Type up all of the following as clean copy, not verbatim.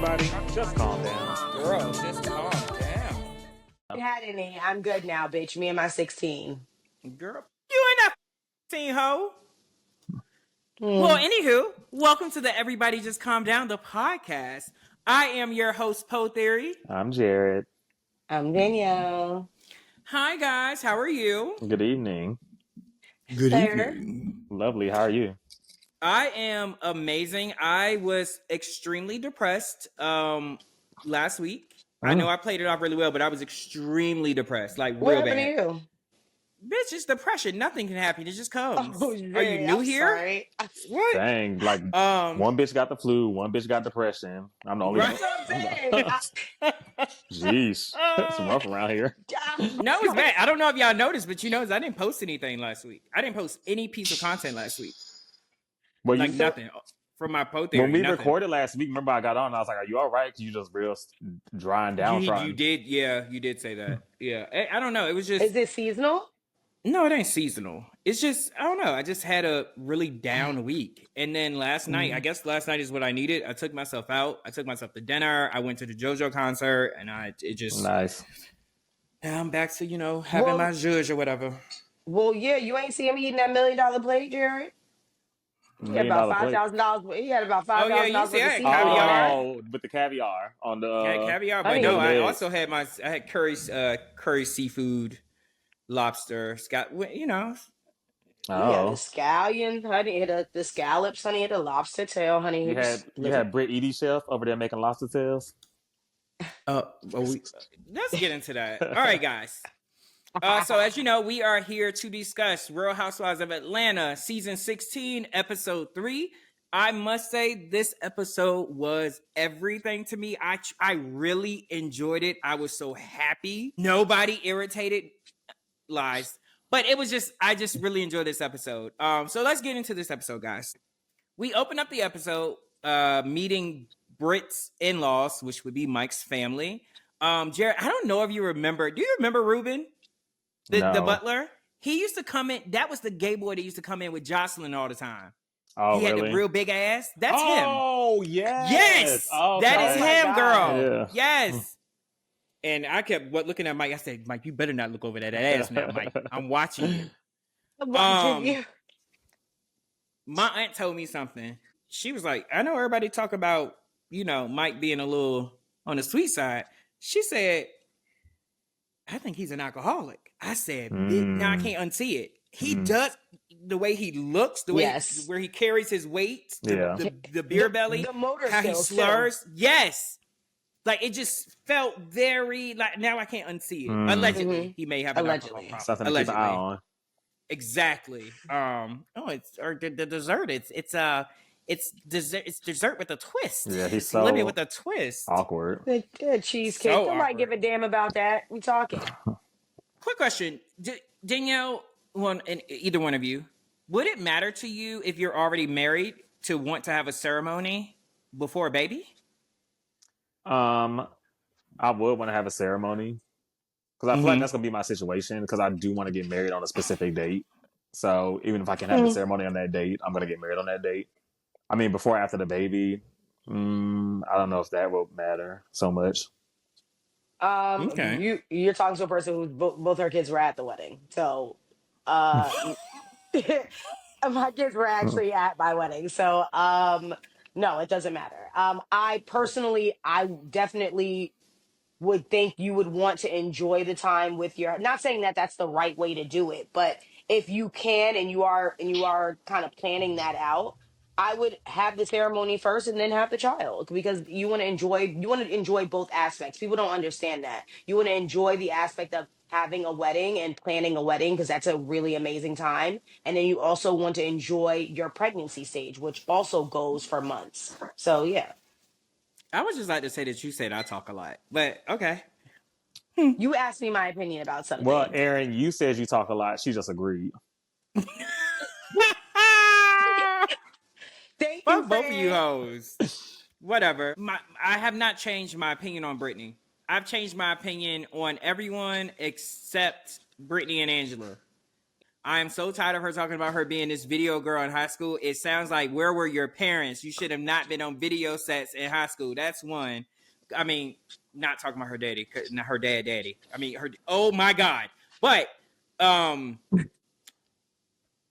everybody. Just calm down. Girl, just calm down. Had any? I'm good now, bitch. Me and my 16. Girl, you ain't that teen hoe. Hmm. Well, anywho, welcome to the Everybody Just Calm Down, the podcast. I am your host, Poe Theory. I'm Jared. I'm Danielle. Hi, guys. How are you? Good evening. Good Fair. Lovely. How are you? I am amazing. I was extremely depressed last week. I know I played it off really well, but I was extremely depressed, like What real happened bad. to you? Bitch, it's depression. Nothing can happen. It just comes. Oh, Are you shit. new I'm here? sorry. What? Dang, like one bitch got the flu, one bitch got depression. I'm the only Right. one. That's what I'm saying. Jeez, it's rough around here. No, it's bad. I don't know if y'all noticed, but you noticed I didn't post anything last week. I didn't post any piece of content last week. Well, Like you said nothing from my Poe Theory. when we Nothing. recorded last week, remember I got on and I was like, "Are you all right?" Because you just real drying down. You did, yeah, you did say that. Yeah, I don't know. It was just Is it seasonal? no, it ain't seasonal. It's just I don't know. I just had a really down week, and then last night, I guess last night is what I needed. I took myself out. I took myself to dinner. I went to the JoJo concert, and it just Nice. Now I'm back to having my zhuzh or whatever. Well, yeah, you ain't see him eating that $1 million plate, Jared. He had about $1 million plate. $5,000. He had about Oh, yeah, $5,000 you worth see, of I had seafood caviar. on there. Oh, with the caviar on the I had caviar, but honey. no, I legs. also had I had curry seafood, lobster, He had Oh, the scallion, honey. He had the scallops, honey. He had the lobster tail, honey. He you was had living. Britt Edie Chef over there making lobster tails. let's get into that. All right, guys. So as you know, we are here to discuss Real Housewives of Atlanta, season 16, episode 3. I must say this episode was everything to me. I really enjoyed it. I was so happy. Nobody irritated. Lies. But it was I just really enjoyed this episode. So let's get into this episode, guys. We open up the episode meeting Britt's in-laws, which would be Mike's family. Jared, I don't know if you remember. Do you remember Ruben? The butler? He used to come in. That was the gay boy that used to come in with Jocelyn all the time. Oh, he had really? the real big ass. That's him. Oh, yes. Yes. Okay. That is him, girl. Yeah. Yes. And I kept looking at Mike. I said, Mike, you better not look over that ass now, Mike. I'm watching you. I'm watching you. My aunt told me something. She was like, I know everybody talk about, Mike being a little on the sweet side. She said, I think he's an alcoholic. I said, now I can't unsee it. He does the way he looks, the way where he carries his weight, the beer belly, the motor how he skills, slurs. Too. Yes. Like it just felt very like now I can't unsee it. Allegedly, he may have an alcohol problem. Something to keep an eye on. Exactly. It's the dessert. It's dessert with a twist. Yeah, he's it's so lemon with a twist. Awkward. Good cheesecake. So Nobody awkward. give a damn about that. We talking. Quick question, Danielle. And either one of you, would it matter to you if you're already married to want to have a ceremony before a baby? I would want to have a ceremony because I feel like that's gonna be my situation because I do want to get married on a specific date. So even if I can have the ceremony on that date, I'm gonna get married on that date. I mean, before or after the baby, I don't know if that will matter so much. Okay. You're talking to a person who both her kids were at the wedding, so my kids were actually at my wedding, so no, it doesn't matter. I personally, I definitely would think you would want to enjoy the time with your, not saying that that's the right way to do it, but if you can and you are kind of planning that out, I would have the ceremony first and then have the child because you want to enjoy both aspects. People don't understand that. You want to enjoy the aspect of having a wedding and planning a wedding because that's a really amazing time. And then you also want to enjoy your pregnancy stage, which also goes for months. So yeah. I would just like to say that you said I talk a lot, but okay. You asked me my opinion about something. Well, Aaron, you said you talk a lot. She just agreed. Thank Fuck you, both of you Fran. hoes. Whatever. I have not changed my opinion on Brittany. I've changed my opinion on everyone except Brittany and Angela. I am so tired of her talking about her being this video girl in high school. It sounds like, where were your parents? You should have not been on video sets in high school. That's one. I mean, not talking about her daddy, not her daddy. I mean, oh my God. But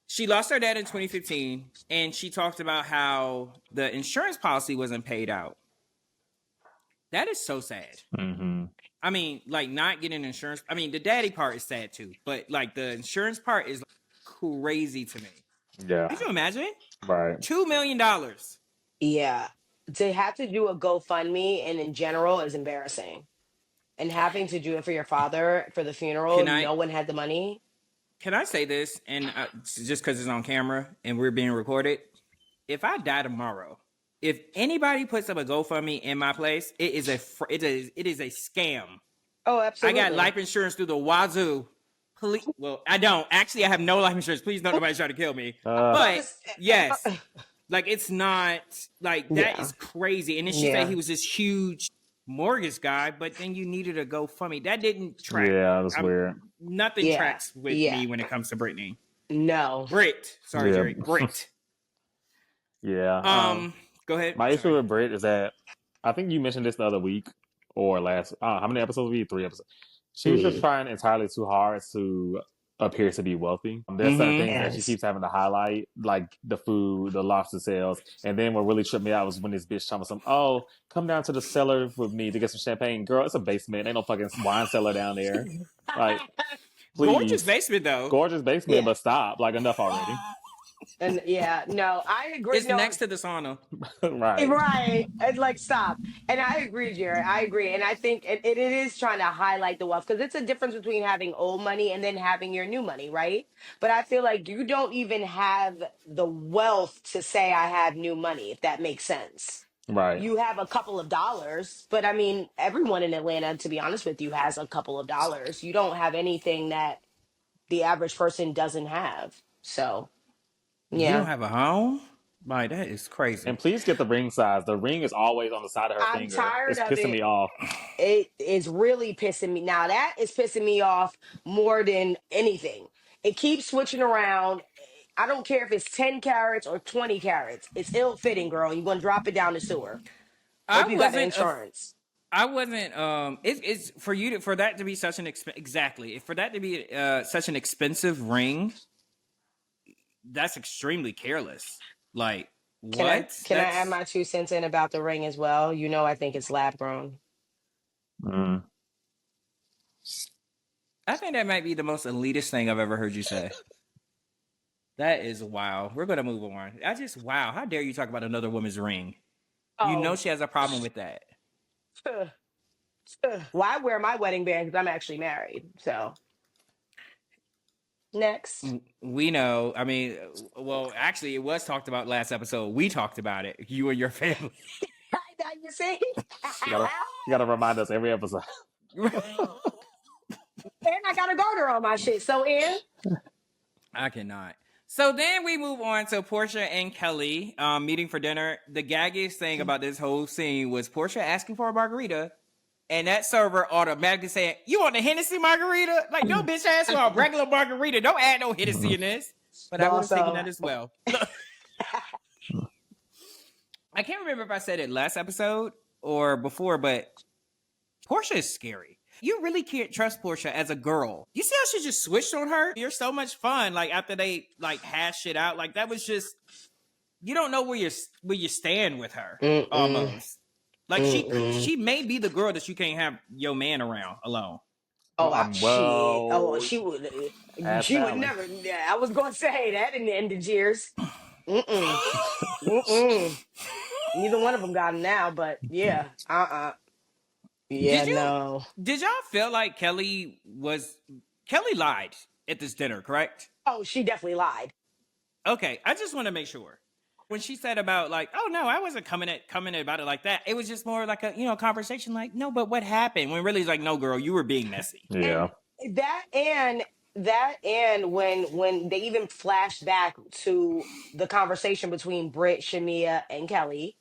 she lost her dad in 2015, and she talked about how the insurance policy wasn't paid out. That is so sad. Mm-hmm. I mean, like, not getting insurance. I mean, the daddy part is sad too, but like the insurance part is crazy to me. Yeah. Could you imagine? Right. $2 million. Yeah. To have to do a GoFundMe and in general is embarrassing. And having to do it for your father for the funeral, no one had the money. Can I say this? And just because it's on camera and we're being recorded, if I die tomorrow, if anybody puts up a GoFundMe in my place, it is a scam. Oh, absolutely. I got life insurance through the wazoo. Please, well, I don't. Actually, I have no life insurance. Please don't nobody try to kill me. But yes, like, it's not like that is crazy. And then she said he was this huge mortgage guy, but then you needed a GoFundMe. That didn't track. Yeah, that was weird. Nothing tracks with me when it comes to Brittany. No. Brit. Sorry, Jerry. Brit. Yeah. Go ahead. My issue with Brit is that I think you mentioned this the other week or last. How many episodes were you? 3 episodes. She was just trying entirely too hard to appear to be wealthy. There's certain things that she keeps having to highlight, like the food, the lobster sales. And then what really tripped me out was when this bitch told me something, oh, come down to the cellar with me to get some champagne. Girl, it's a basement. Ain't no fucking wine cellar down there. Like, please. Gorgeous basement, though. Gorgeous basement, but stop. Like, enough already. And no, I agree. It's next to the sauna. Right. It's like, stop. And I agree, Jared. I agree. And I think it is trying to highlight the wealth, because it's a difference between having old money and then having your new money, right? But I feel like you don't even have the wealth to say I have new money, if that makes sense. Right. You have a couple of dollars, but I mean, everyone in Atlanta, to be honest with you, has a couple of dollars. You don't have anything that the average person doesn't have. So... You don't have a home? Like, that is crazy. And please get the ring size. The ring is always on the side of her finger. Tired it's of pissing it. me off. It is really pissing me. Now, that is pissing me off more than anything. It keeps switching around. I don't care if it's 10 carats or 20 carats. It's ill-fitting, girl. You're going to drop it down the sewer. Hope you got the insurance. I wasn't. It's for you for that to be such an for that to be such an expensive ring. That's extremely careless. Like, what? Can I add my 2 cents in about the ring as well? You know, I think it's lab grown. Mm. I think that might be the most elitist thing I've ever heard you say. That is wow. We're gonna move on. Wow. How dare you talk about another woman's ring? Oh. You know she has a problem with that. Well, I wear my wedding band because I'm actually married. So. Next. We know. I mean, well, actually, it was talked about last episode. We talked about it. You and your family. You see? You gotta remind us every episode. And I got a garter on my shit. So, Ann? I cannot. So then we move on to Portia and Kelly meeting for dinner. The gaggiest thing about this whole scene was Portia asking for a margarita. And that server automatically saying, "You want a Hennessy margarita?" Like, no, bitch, ass for a regular margarita. Don't add no Hennessy in this. But I would have taken that as well. I can't remember if I said it last episode or before, but Portia is scary. You really can't trust Portia as a girl. You see how she just switched on her? You're so much fun. Like, after they like hash it out, like that was just, you don't know where you stand with her. Almost. Like, she may be the girl that you can't have your man around alone. She would never. Yeah, I was gonna say that in the end of years. Neither one of them got him now, but yeah, Yeah, Did y'all feel like Kelly lied at this dinner, correct? Oh, she definitely lied. Okay, I just want to make sure. When she said about like, oh no, I wasn't coming about it like that. It was just more like a conversation like, no, but what happened? When really it's like, no, girl, you were being messy. Yeah. And when they even flashed back to the conversation between Britt, Shamea, and Kelly,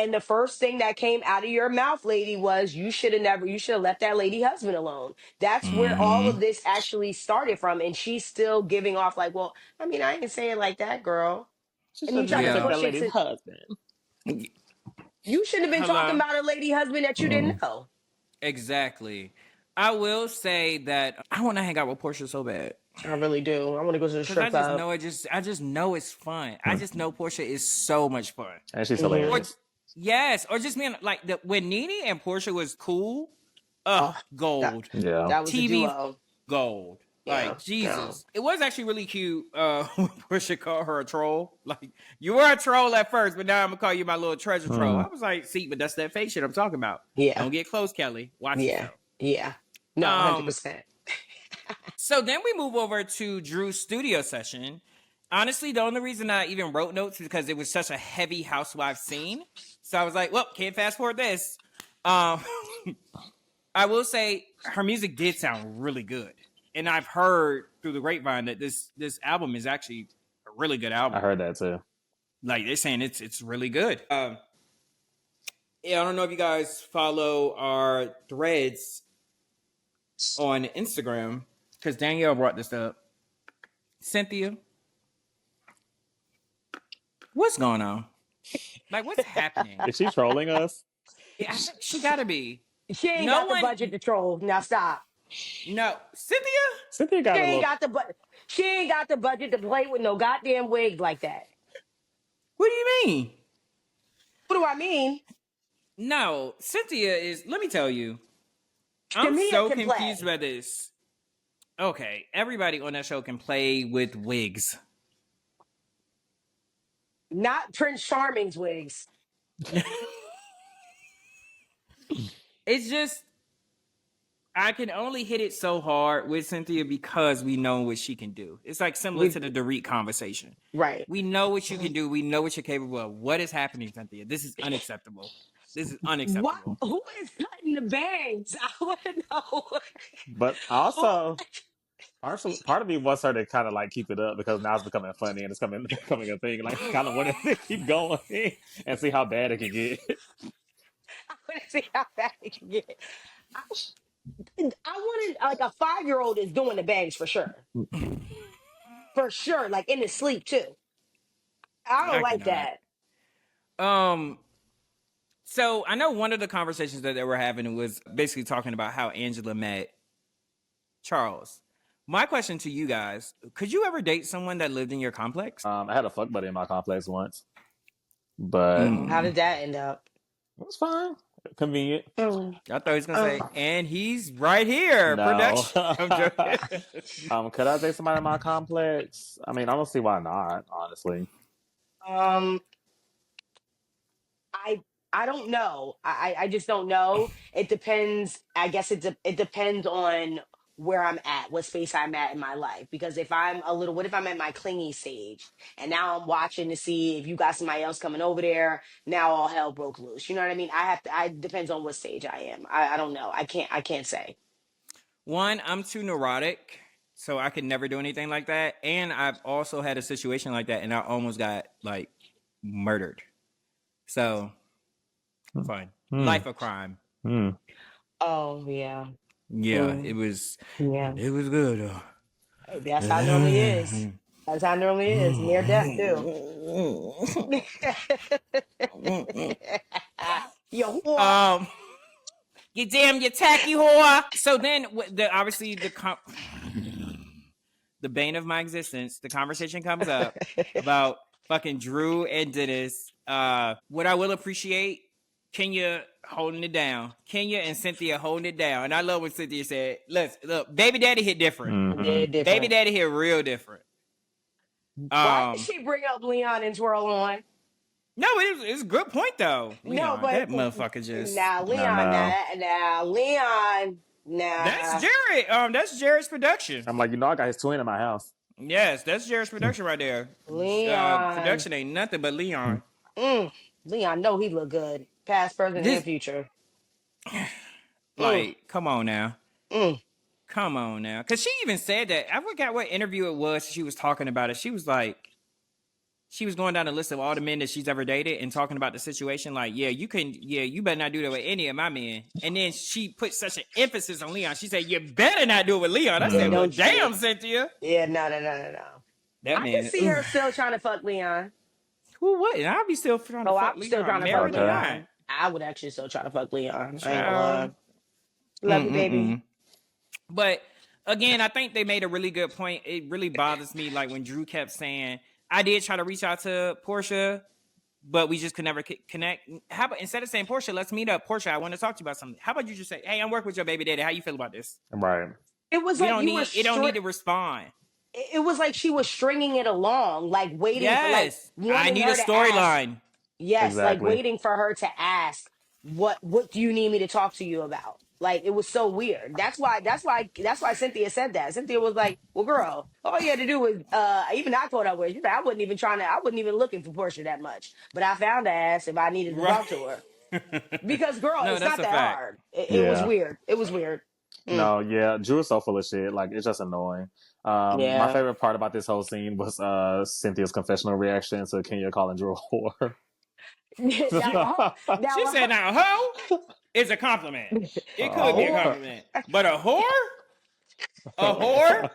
And the first thing that came out of your mouth, lady, was you should have left that lady husband alone. That's where all of this actually started from. And she's still giving off like, well, I mean, I ain't saying it like that, girl. She And you should try to never took Yeah. that push it lady's to, husband. you shouldn't have been talking Hello. about a lady husband that you didn't know. Exactly. I will say that I want to hang out with Portia so bad. I really do. I want to go to the Because I strip just club. know I just know it's fun. I just know Portia is so much fun. And she's Mhm. hilarious. Yes, or just being like when Nene and Portia was cool, Oh, gold. Yeah. That was a TV duo. gold. Yeah, Like Jesus. It was actually really cute when Portia called her a troll. Like, you were a troll at first, but now I'm gonna call you my little treasure troll. I was like, see, but that's that fake shit I'm talking about. Yeah. Don't get close, Kelly. Watch Yeah. yourself. Yeah. No, 100%. So then we move over to Drew's studio session. Honestly, the only reason I even wrote notes is because it was such a heavy housewife scene. So I was like, well, can't fast forward this. I will say her music did sound really good. And I've heard through the grapevine that this album is actually a really good album. I heard that too. Like, they're saying it's really good. Yeah, I don't know if you guys follow our threads on Instagram, because Danielle brought this up. Cynthia, what's going on? Like, what's happening? Is she trolling us? I think she gotta be. She ain't No got one- the budget to troll. Now stop. No, Cynthia. Cynthia got She a ain't little. got the She ain't got the budget to play with no goddamn wig like that. What do you mean? What do I mean? No, Cynthia is. Let me tell you, I'm Shamea so can confused play. by this. Okay, everybody on that show can play with wigs. Not Prince Charming's wigs. It's just, I can only hit it so hard with Cynthia because we know what she can do. It's like similar to the Dorit conversation. Right. We know what you can do. We know what you're capable of. What is happening, Cynthia? This is unacceptable. This is unacceptable. What? Who is cutting the bangs? I want to know. But also, part of me wants her to kind of like keep it up because now it's becoming funny and it's becoming a thing. Like, kind of want to keep going and see how bad it can get. I want to see how bad it can get. I wanted like a 5-year-old is doing the bangs for sure. For sure, like in his sleep too. I don't I like cannot. that. So I know one of the conversations that they were having was basically talking about how Angela met Charles. My question to you guys, could you ever date someone that lived in your complex? I had a fuck buddy in my complex once, but How did that end up? it was fine. Convenient. I thought he was going to say, and he's right here. No. Production. I'm joking. Could I date somebody in my complex? I mean, I don't see why not, honestly. I don't know. I just don't know. It depends. I guess it depends on where I'm at, what space I'm at in my life. Because if I'm what if I'm at my clingy stage and now I'm watching to see if you got somebody else coming over there, now all hell broke loose. You know what I mean? It depends on what stage I am. I don't know. I can't say. One, I'm too neurotic, so I could never do anything like that. And I've also had a situation like that, and I almost got like murdered. So, fine. Life of crime. Oh yeah. Yeah, it was. Yeah. It was good. That's how it normally is. That's how it normally is. Near death too. Yo, what? You damn, you tacky whore. So then, obviously the bane of my existence, the conversation comes up about fucking Drew and Dennis. What I will appreciate, Kenya holding it down. Kenya and Cynthia holding it down. And I love what Cynthia said. Look, baby daddy hit different. Yeah, different. Baby daddy hit real different. Why did she bring up Leon and Twirl on? No, it's a good point though. Leon, but that motherfucker just Leon. That's Jared. That's Jared's production. I'm like, I got his twin in my house. Yes, that's Jared's production right there. Leon. Production ain't nothing but Leon. Leon, know he look good. Past, present, and future. Like, come on now. Come on now. Because she even said that. I forgot what interview it was. She was talking about it. She was like, she was going down the list of all the men that she's ever dated and talking about the situation. Like, you better not do that with any of my men. And then she put such an emphasis on Leon. She said, you better not do it with Leon. I said, well, damn, Cynthia. Yeah, no. That I man. can see her still trying to fuck Leon. Who would? I'll be still trying to fuck I'm Leon. still trying to Married fuck or Leon. not. I would actually still try to fuck Leon. I ain't gonna lie. Love you, baby. But again, I think they made a really good point. It really bothers me, like when Drew kept saying, I did try to reach out to Portia, but we just could never connect. How about instead of saying, Portia, let's meet up. Portia, I want to talk to you about something. How about you just say, hey, I'm working with your baby daddy. How you feel about this? Right. It was it don't need to respond. It was like she was stringing it along, like waiting for I need a storyline. Yes, exactly. like waiting for her to ask, what do you need me to talk to you about? Like, it was so weird. That's why Cynthia said that. Cynthia was like, well, girl, all you had to do was, even I thought I was, I wasn't even looking for Portia that much. But I found her ass if I needed to talk to her. Because, girl, it's not that hard. It was weird. It was weird. No, yeah, Drew is so full of shit. Like, it's just annoying. My favorite part about this whole scene was Cynthia's confessional reaction to Kenya calling Drew a whore. She said, now, hoe is a compliment. It could be a compliment. But a whore? A whore?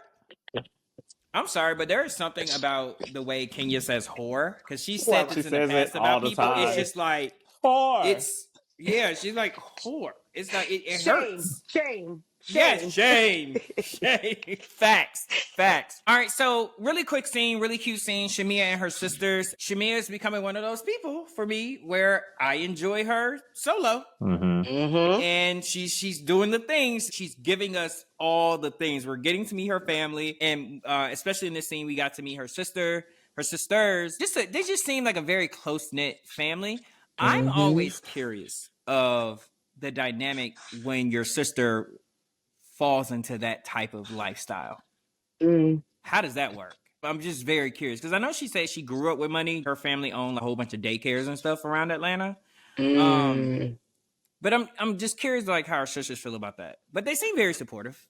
I'm sorry, but there is something about the way Kenya says whore, because she said this in the past about people. Time. It's just like, whore. She's like, whore. It's like, it hurts. Shame. Yes, shame. Facts. All right, so really quick scene, really cute scene. Shamea and her sisters. Shamea is becoming one of those people for me where I enjoy her solo. And she's doing the things. She's giving us all the things. We're getting to meet her family, and especially in this scene, we got to meet her sister, her sisters. They just seem like a very close-knit family. I'm always curious of the dynamic when your sister falls into that type of lifestyle. How does that work? I'm just very curious because I know she said she grew up with money. Her family owned a whole bunch of daycares and stuff around Atlanta. But I'm just curious like how her sisters feel about that. But they seem very supportive.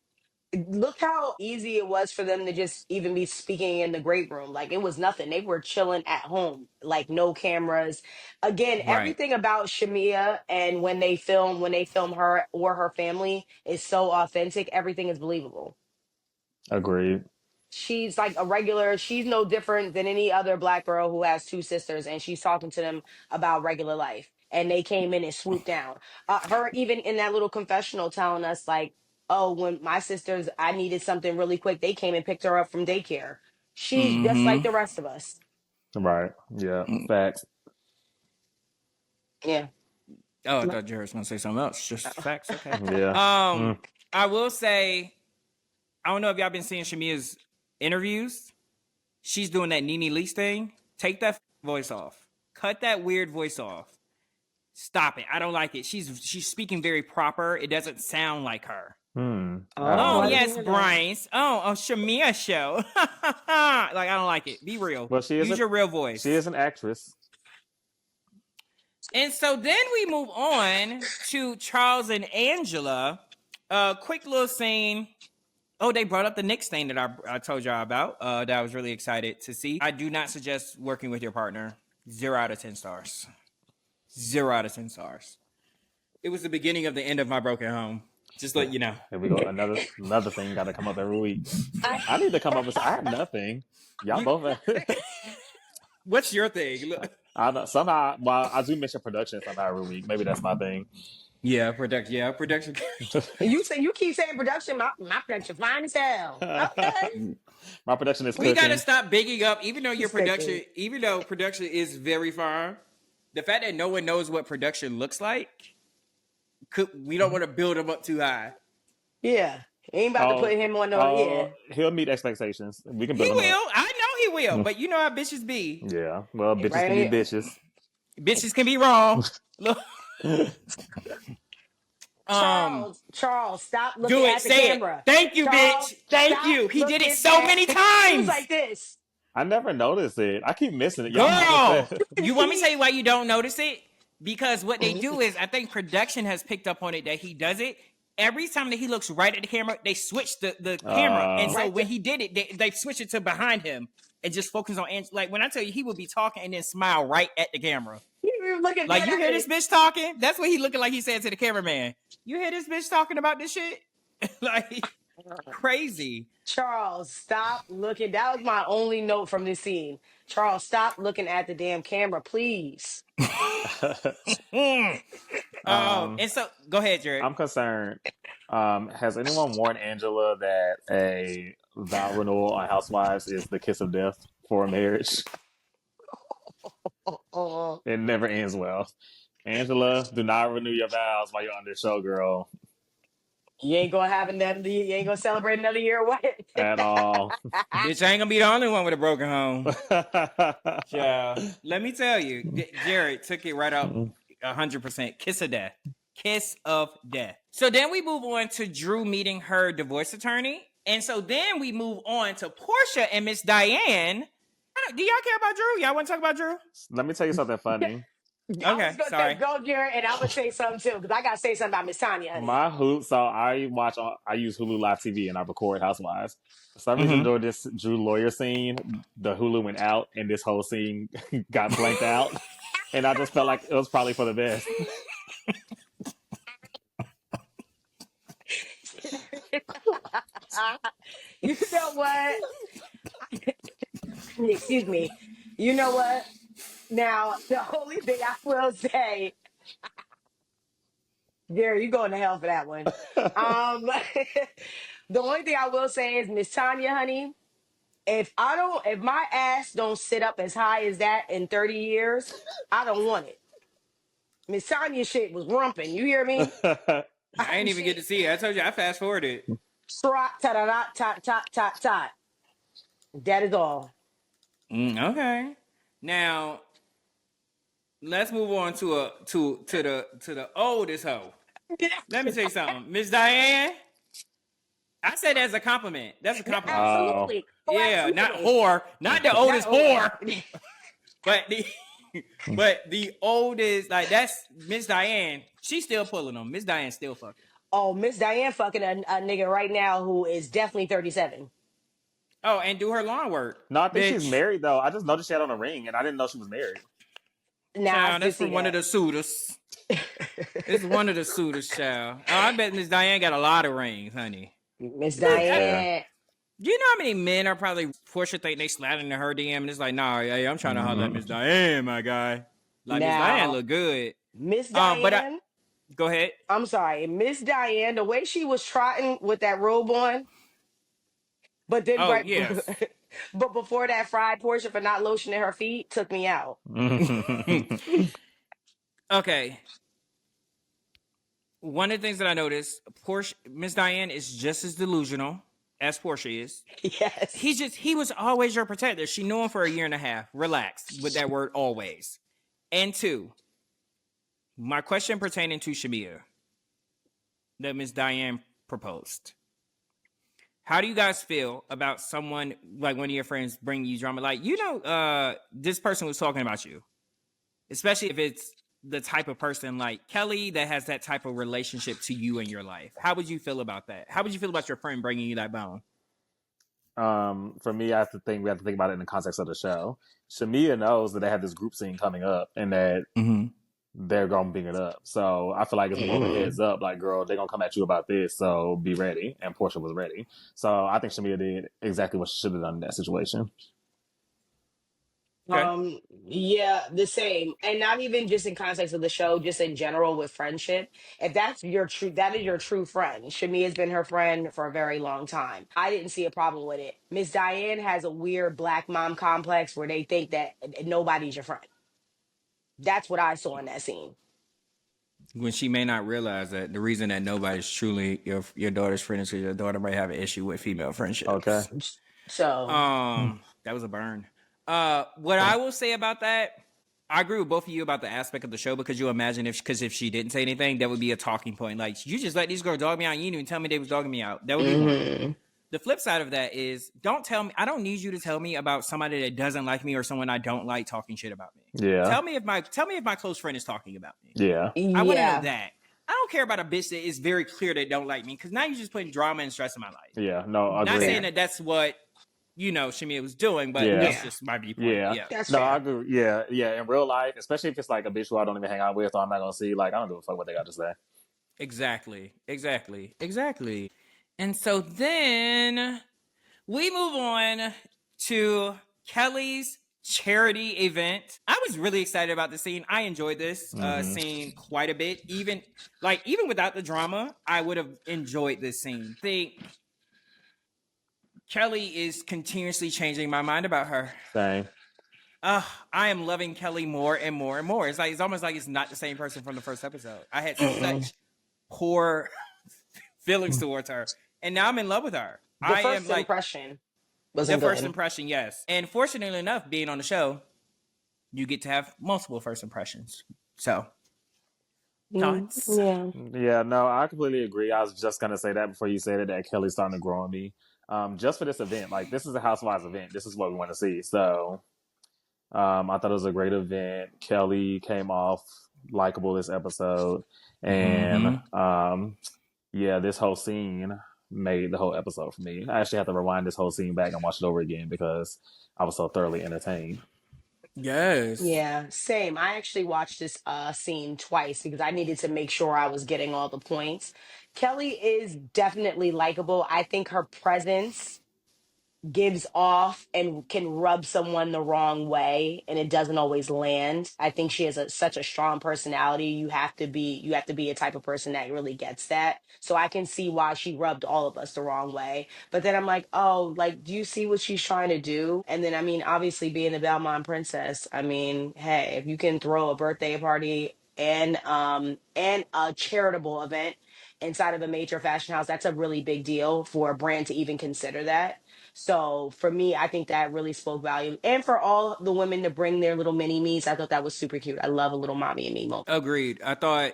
Look how easy it was for them to just even be speaking in the great room. Like, it was nothing. They were chilling at home, like no cameras. Again, everything about Shamea and when they film her or her family is so authentic. Everything is believable. Agreed. She's like she's no different than any other Black girl who has two sisters, and she's talking to them about regular life. And they came in and swooped down. Her even in that little confessional telling us like, oh, when my sisters, I needed something really quick, they came and picked her up from daycare. She's just like the rest of us. Right. Yeah. Facts. Yeah. Oh, I thought Jared was going to say something else. Just facts. Okay. Yeah. I will say, I don't know if y'all been seeing Shamea's interviews. She's doing that Nene Leakes thing. Take that voice off. Cut that weird voice off. Stop it. I don't like it. She's speaking very proper. It doesn't sound like her. Oh, yes, Bryce. Oh, Shamea show. Like, I don't like it. Be real. Well, use your real voice. She is an actress. And so then we move on to Charles and Angela. Quick little scene. Oh, they brought up the Knicks thing that I told y'all about that I was really excited to see. I do not suggest working with your partner. 0 out of 10 stars. 0 out of 10 stars. It was the beginning of the end of my broken home. Just let you know. Here we go. Another thing got to come up every week. I need to come up with. I have nothing. Y'all both. What's your thing? Look. I know, somehow. Well, I do mention production somehow every week. Maybe that's my thing. Yeah, production. You keep saying production. My production fine as hell. Okay. My production is. We got to stop bigging up, even though your production, even though production is very fine. The fact that no one knows what production looks like. We don't want to build him up too high. Yeah. Ain't about to put him on no, He'll meet expectations. We can build him will. up. I know he will, but you know how bitches be. Yeah. Well, bitches can be bitches. Bitches can be wrong. Look. Charles, stop looking at the camera. Thank you, Charles, bitch. Thank you. He did it so many times. He was like this. I never noticed it. I keep missing it. Girl, you want me to tell you why you don't notice it? Because what they do is, I think production has picked up on it that he does it. Every time that he looks right at the camera, they switch the camera. And so when he did it, they switch it to behind him. and just focus on Angela. Like when I tell you, he would be talking and then smile right at the camera. You looking Like, dead you at hear me. this bitch talking? That's what he looking like. He said to the cameraman, "You hear this bitch talking about this shit?" Like crazy. Charles, stop looking. That was my only note from this scene. Charles, stop looking at the damn camera, please. And so go ahead, Jared. I'm concerned. Has anyone warned Angela that a vow renewal on Housewives is the kiss of death for a marriage? Oh, It never ends well. Angela, do not renew your vows while you're under showgirl you ain't gonna have another. You ain't gonna celebrate another year away. at all. Bitch, I ain't gonna be the only one with a broken home. Yeah. Let me tell you, Jared took it right up 100%. Kiss of death. Kiss of death. So then we move on to Drew meeting her divorce attorney. And so then we move on to Portia and Miss Diane. Do y'all care about Drew? Y'all want to talk about Drew? Let me tell you something funny. I Okay, was gonna sorry. say go, Jared, and I would say something too because I gotta say something about Miss Tanya, honey. My Hulu, so I use Hulu Live TV and I record Housewives. For some reason, during this Drew lawyer scene, the Hulu went out and this whole scene got blanked out. And I just felt like it was probably for the best. You know what? Excuse me. You know what? Now, the only thing I will say, Jerry, you going to hell for that one. The only thing I will say is, Miss Tanya, honey, if my ass don't sit up as high as that in 30 years, I don't want it. Miss Tanya shit was rumping. You hear me? I ain't even get to see it. I told you I fast forwarded. Trot, ta da da, tot, tot, tot, tot. That is all. Okay. Now let's move on to the oldest hoe. Let me tell you something, Miss Diane. I said that as a compliment. That's a compliment. Absolutely. Oh, Yeah, absolutely. not whore, not the oldest whore, but the oldest. Like that's Miss Diane. She's still pulling them. Miss Diane still fucking. Oh, Miss Diane fucking a nigga right now who is definitely 37. Oh, and do her lawn work. No, I think bitch. she's married though. I just noticed she had on a ring and I didn't know she was married. Nah, That's from one of the suitors. It's one of the suitors, child. Oh, I bet Miss Diane got a lot of rings, honey. Miss Diane. Do you know how many men are probably Portia think they slide into her DM and it's like, nah, yeah, I'm trying to holler at Miss Diane, my guy. Like Miss Diane look good. Miss Diane. Go ahead. I'm sorry, Miss Diane. The way she was trotting with that robe on, but then yes. but before that, fried Portia for not lotioning her feet took me out. Okay. One of the things that I noticed, Miss Diane is just as delusional as Portia is. Yes. He was always your protector. She knew him for a year and a half. Relax with that word always. And two, my question pertaining to Shamea that Miss Diane proposed. How do you guys feel about someone, like one of your friends bringing you drama? Like, this person was talking about you. Especially if it's the type of person like Kelly that has that type of relationship to you in your life. How would you feel about that? How would you feel about your friend bringing you that bone? For me, we have to think about it in the context of the show. Shamea knows that they have this group scene coming up and that they're going to bring it up. So I feel like it's more of a heads up, like, girl, they're going to come at you about this, so be ready. And Portia was ready. So I think Shamea did exactly what she should have done in that situation. Okay. Yeah, the same. And not even just in context of the show, just in general with friendship. If that is your true friend. Shamia has been her friend for a very long time. I didn't see a problem with it. Miss Diane has a weird black mom complex where they think that nobody's your friend. That's what I saw in that scene. When she may not realize that the reason that nobody's truly your daughter's friend is because your daughter might have an issue with female friendships. Okay. So that was a burn. What I will say about that, I agree with both of you about the aspect of the show, because you imagine if she didn't say anything, that would be a talking point. Like, you just let these girls dog me out. You didn't even tell me they was dogging me out. That would be one. The flip side of that is, don't tell me. I don't need you to tell me about somebody that doesn't like me or someone I don't like talking shit about me. Yeah. Tell me if my close friend is talking about me. Yeah. I want to know that. I don't care about a bitch that is very clear they don't like me, because now you're just putting drama and stress in my life. Yeah. No, I agree. Not saying that that's what Shamea was doing, but Yeah. that's just my viewpoint. Yeah. Yeah. That's No, fair. I agree. Yeah, yeah. In real life, especially if it's like a bitch who I don't even hang out with or I'm not gonna see, like I don't give a fuck what they got to say. Exactly. And so then we move on to Kelly's charity event. I was really excited about the scene. I enjoyed this scene quite a bit. Even without the drama, I would have enjoyed this scene. I think Kelly is continuously changing my mind about her. Same. I am loving Kelly more and more and more. It's almost like it's not the same person from the first episode. I had such poor feelings towards her, and now I'm in love with her. The first impression wasn't the good. first impression, yes. And fortunately enough, being on the show, you get to have multiple first impressions. So, thoughts? Yeah, no, I completely agree. I was just gonna say that before you said it, that Kelly's starting to grow on me. Just for this event, like this is a Housewives event. This is what we want to see. So, I thought it was a great event. Kelly came off likable this episode, and yeah, this whole scene made the whole episode for me. I actually have to rewind this whole scene back and watch it over again because I was so thoroughly entertained. Yes. Yeah, same. I actually watched this scene twice because I needed to make sure I was getting all the points. Kelly is definitely likable. I think her presence gives off and can rub someone the wrong way, and it doesn't always land. I think she has such a strong personality. You have to be a type of person that really gets that. So I can see why she rubbed all of us the wrong way. But then I'm like, oh, like, do you see what she's trying to do? And then I mean, obviously being the Belmont princess, I mean, hey, if you can throw a birthday party and a charitable event inside of a major fashion house, that's a really big deal for a brand to even consider that. So for me, I think that really spoke volume. And for all the women to bring their little mini me's, I thought that was super cute. I love a little mommy and me moment. Agreed. I thought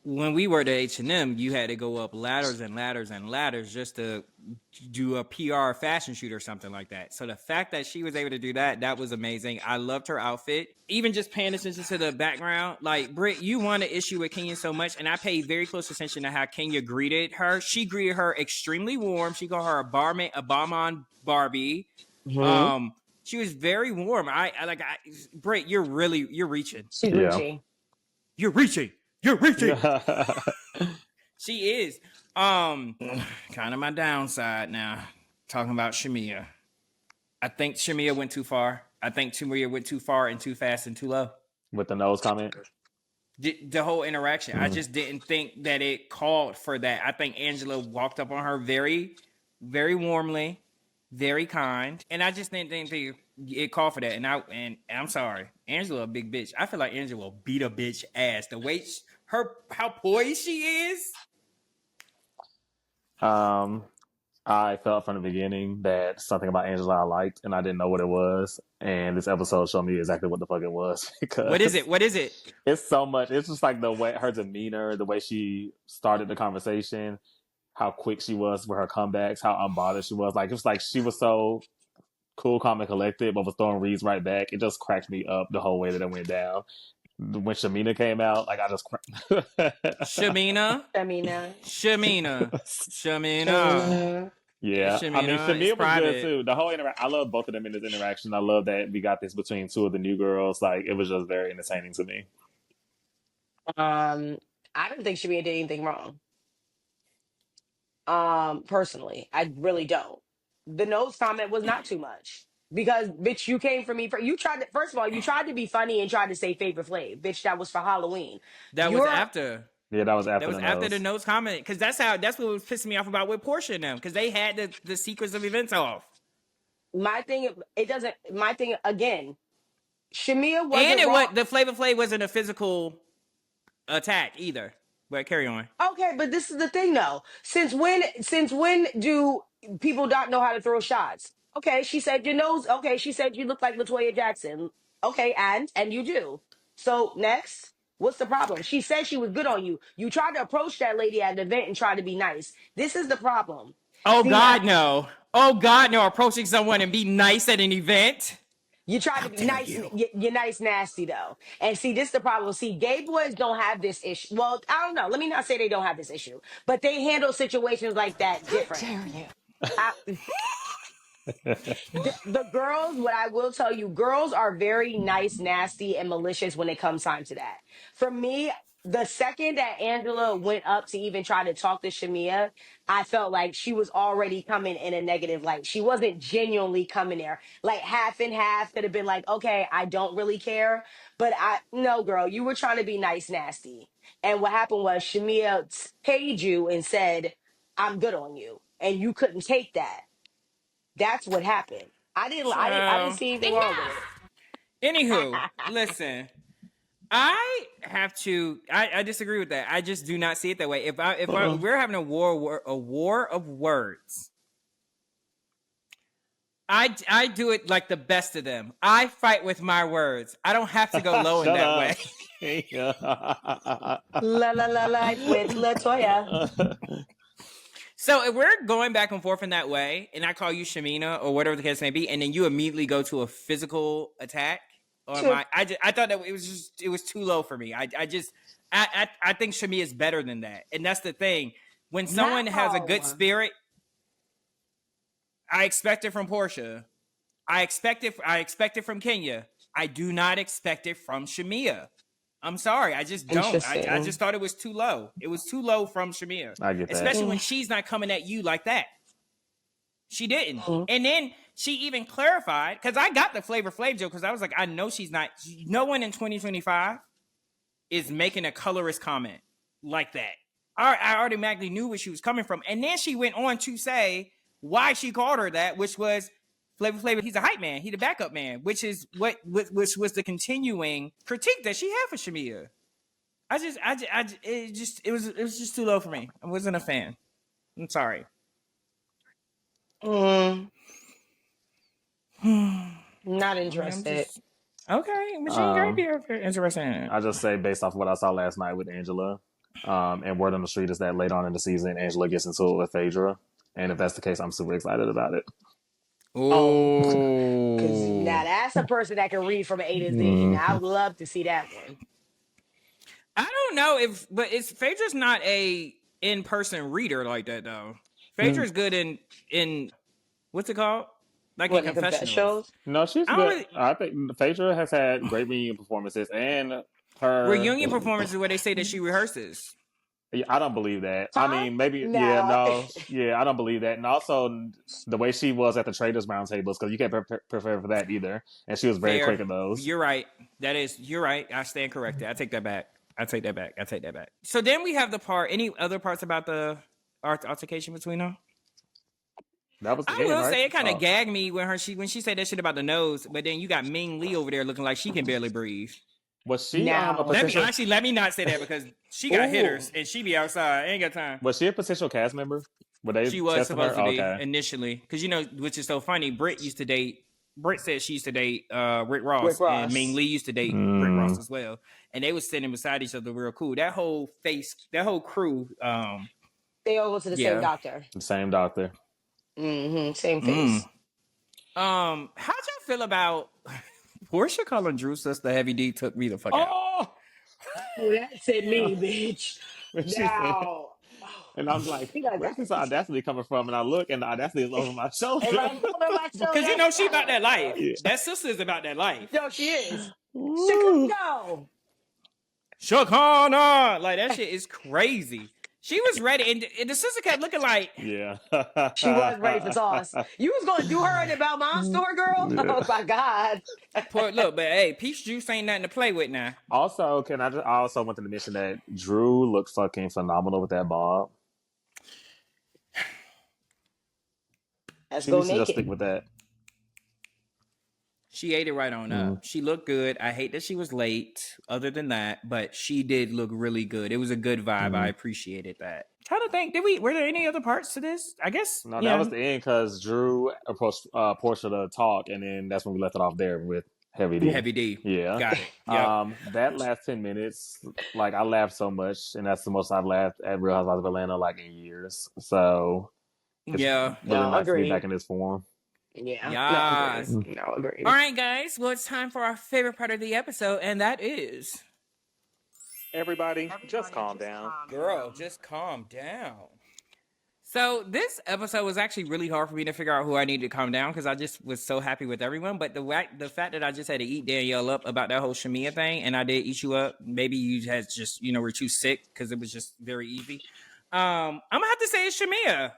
when we were at H&M, you had to go up ladders and ladders and ladders just to do a PR fashion shoot or something like that. So the fact that she was able to do that was amazing. I loved her outfit. Even just paying attention to the background, like Britt, you won an issue with Kenya so much, and I paid very close attention to how Kenya greeted her. She greeted her extremely warm. She called her a bomb on Barbie. She was very warm. Britt, you're reaching. She's reaching. You're reaching. She is. Kind of my downside now. Talking about Shamea. I think Shamea went too far. I think Shamea went too far and too fast and too low. With the nose comment? The whole interaction. I just didn't think that it called for that. I think Angela walked up on her very, very warmly, very kind. And I just didn't think it called for that. And I'm sorry. Angela a big bitch. I feel like Angela will beat a bitch ass. The way how poised she is. I felt from the beginning that something about Angela I liked, and I didn't know what it was. And this episode showed me exactly what the fuck it was. Because What is it? It's so much. It's just like the way her demeanor, the way she started the conversation, how quick she was with her comebacks, how unbothered she was. Like it was like she was so cool, calm, and collected, but was throwing reads right back. It just cracked me up the whole way that it went down. When Shamina came out, like I just Shamina. Yeah, Shamina, I mean, Shamia was private. good too. The whole I love both of them in this interaction. I love that we got this between two of the new girls. Like it was just very entertaining to me. I don't think Shamia did anything wrong. Personally, I really don't. The nose comment was not too much. Because bitch, you came for me you tried to, first of all, you tried to be funny and tried to say Flavor Flav. Bitch, that was for Halloween. That was after. Yeah, that was after. That was after the nose comment, because that's what was pissing me off about with Portia and them, because they had the sequence of events off. My thing again, Shamia wasn't wrong. The Flavor Flav wasn't a physical attack either. But carry on. Okay, but this is the thing though. Since when do people not know how to throw shots? Okay, she said your nose. Okay, she said you look like LaToya Jackson. Okay, and you do. So next, what's the problem? She said she was good on you. You tried to approach that lady at an event and try to be nice. This is the problem. Oh God, no. Approaching someone and be nice at an event. You try to be nice. You're nice, nasty though. And see, this is the problem. See, gay boys don't have this issue. Well, I don't know. Let me not say they don't have this issue, but they handle situations like that different. How dare you? The girls, what I will tell you, girls are very nice, nasty, and malicious when it comes time to that. For me, the second that Angela went up to even try to talk to Shamea, I felt like she was already coming in a negative light. She wasn't genuinely coming there. Like half and half could have been like, okay, I don't really care. But no, girl, you were trying to be nice, nasty. And what happened was Shamea paid you and said, I'm good on you. And you couldn't take that. That's what happened. I didn't So, see anything wrong with anywho, it. listen. I disagree with that. I just do not see it that way. If we're having a war of words, I do it like the best of them. I fight with my words. I don't have to go low in that way. La la la life with Latoya. So if we're going back and forth in that way, and I call you Shamina or whatever the case may be, and then you immediately go to a physical attack, I thought that it was too low for me. I think Shamia is better than that, and that's the thing. When someone has a good spirit, I expect it from Portia. I expect it from Kenya. I do not expect it from Shamia. I'm sorry. I just don't. I just thought it was too low. It was too low from Shamia. I get that. Especially when she's not coming at you like that. She didn't. And then she even clarified, because I got the Flavor Flav joke, because I was like, I know she's not. No one in 2025 is making a colorist comment like that. I automatically knew where she was coming from. And then she went on to say why she called her that, which was Flavor Flav, he's a hype man. He's the backup man, which was the continuing critique that she had for Shamia. It was just too low for me. I wasn't a fan. I'm sorry. Not interested. Okay, Machine Gun be interesting. I just say based off what I saw last night with Angela, and word on the street is that later on in the season, Angela gets into it with Phaedra, and if that's the case, I'm super excited about it. Oh, because now that's a person that can read from A to Z. Now I would love to see that one. I don't know but Phaedra's not a in-person reader like that though. Phaedra's good in what's it called? Like in confessionals. No, she's good. I think Phaedra has had great reunion performances, and her reunion performances where they say that she rehearses. Yeah, I don't believe that. I mean, maybe, I don't believe that. And also, the way she was at the Traders Roundtables, because you can't prepare for that either. And she was very quick at those. You're right. You're right. I stand corrected. I take that back. So then we have any other parts about the altercation between them? That was I will say it kind of gagged me when she said that shit about the nose, but then you got Ming Lee over there looking like she can barely breathe. Was she let me not say that because she got hitters and she be outside. I ain't got time. Was she a potential cast member? She was supposed to be initially, because which is so funny. Britt said she used to date Rick Ross, and Ming Lee used to date Rick Ross as well, and they was sitting beside each other real cool. That whole crew. They all go to the same doctor. The same doctor. Same face. How'd y'all feel about Portia calling Drew sister Heavy D? Took me the fuck out. That's it, me, bitch. Now. And I'm like, where's this audacity coming from? And I look, and the audacity is over my shoulder. Because she about that life. Yeah. That sister is about that life. Yo, she is. Chicago. Shakana. Like, that shit is crazy. She was ready, and the sister kept looking like... Yeah. She was ready for toss. You was going to do her in the Belmont store, girl? Yeah. Oh, my God. Look, but hey, peach juice ain't nothing to play with now. Also, I also wanted to mention that Drew looked fucking phenomenal with that bob. She needs to just stick with that. She ate it right on up. She looked good. I hate that she was late, other than that, but she did look really good. It was a good vibe. I appreciated that. Trying to think, were there any other parts to this? I guess. No, that was the end, because Drew approached Portia to talk, and then that's when we left it off there with Heavy D. Heavy D. Yeah. Got it. Yep. That last 10 minutes, like, I laughed so much, and that's the most I've laughed at Real Housewives of Atlanta, like, in years. So, it's really nice to be back in this form. Yeah. Yes. No, agreed. All right, guys. Well, it's time for our favorite part of the episode, and that is... Everybody just calm down. Girl, just calm down. So this episode was actually really hard for me to figure out who I needed to calm down because I just was so happy with everyone. But the fact that I just had to eat Danielle up about that whole Shamea thing, and I did eat you up. Maybe you had just were too sick because it was just very easy. I'm gonna have to say it's Shamea.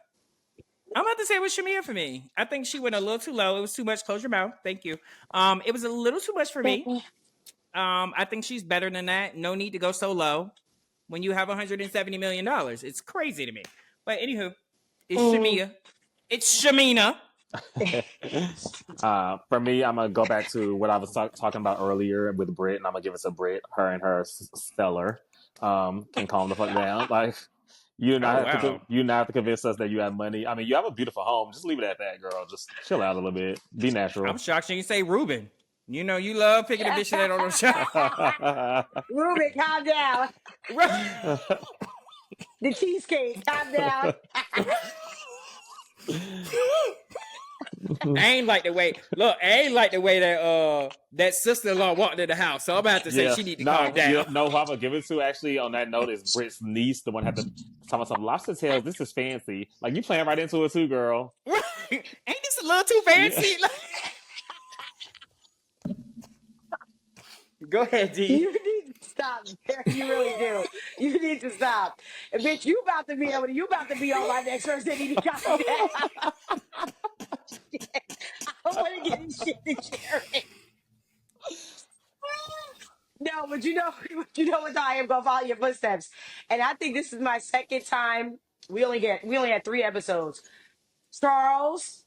I'm gonna have to say it was Shamea for me. I think she went a little too low. It was too much. Close your mouth. Thank you. It was a little too much for me. I think she's better than that. No need to go so low when you have $170 million. It's crazy to me. But anywho, it's Shamea. It's Shamina. For me, I'm gonna go back to what I was talking about earlier with Brit, and I'm gonna give it to Brit. Her and her stellar can calm the fuck down. Like you not have to convince us that you have money. I mean, you have a beautiful home. Just leave it at that, girl. Just chill out a little bit. Be natural. I'm shocked you didn't say Ruben. You know you love picking a bitch that on the show. Ruben, calm down. The cheesecake, calm down. I ain't like the way that sister-in-law walked in the house. So I'm about to say she need to calm down. No, who I'm gonna give it to actually on that note is Brit's niece, the one had to talk about some lobster tails. This is fancy. Like you playing right into it too, girl. Ain't this a little too fancy? Yeah. Go ahead, D. You need to stop. You really do. You need to stop. And bitch, you about to be on my next Thursday. You need to calm down. I don't want to get in shit to Jared. No, but you know what? I am gonna follow your footsteps, and I think this is my second time. We only had 3 episodes. Charles,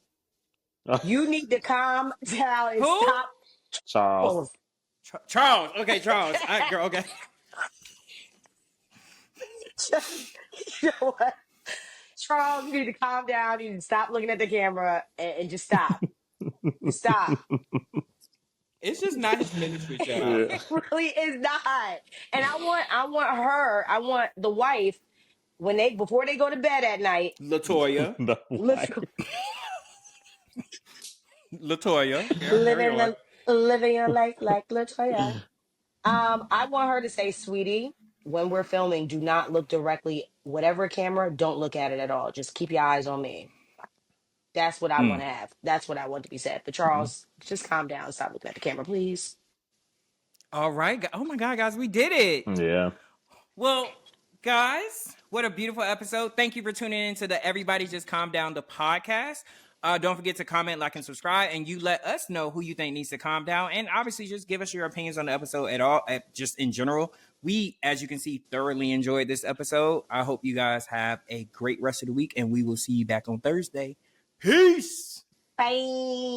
you need to calm down and stop. Charles. Charles. Okay, Charles. Girl, okay. You know what? Charles, you need to calm down. You need to stop looking at the camera and just stop. Just stop. It's just not his ministry, child. It really is not. And I want the wife before they go to bed at night. Latoya. Living your life like Latoya. I want her to say, sweetie, when we're filming, do not look directly, whatever camera, don't look at it at all. Just keep your eyes on me. That's what I want to have. That's what I want to be said. But Charles, just calm down. Stop looking at the camera, please. All right. Oh my God, guys, we did it. Yeah. Well, guys, what a beautiful episode. Thank you for tuning in to the Everybody Just Calm Down the podcast. Don't forget to comment, like, and subscribe, and you let us know who you think needs to calm down. And obviously, just give us your opinions on the episode just in general. We, as you can see, thoroughly enjoyed this episode. I hope you guys have a great rest of the week, and we will see you back on Thursday. Peace. Bye.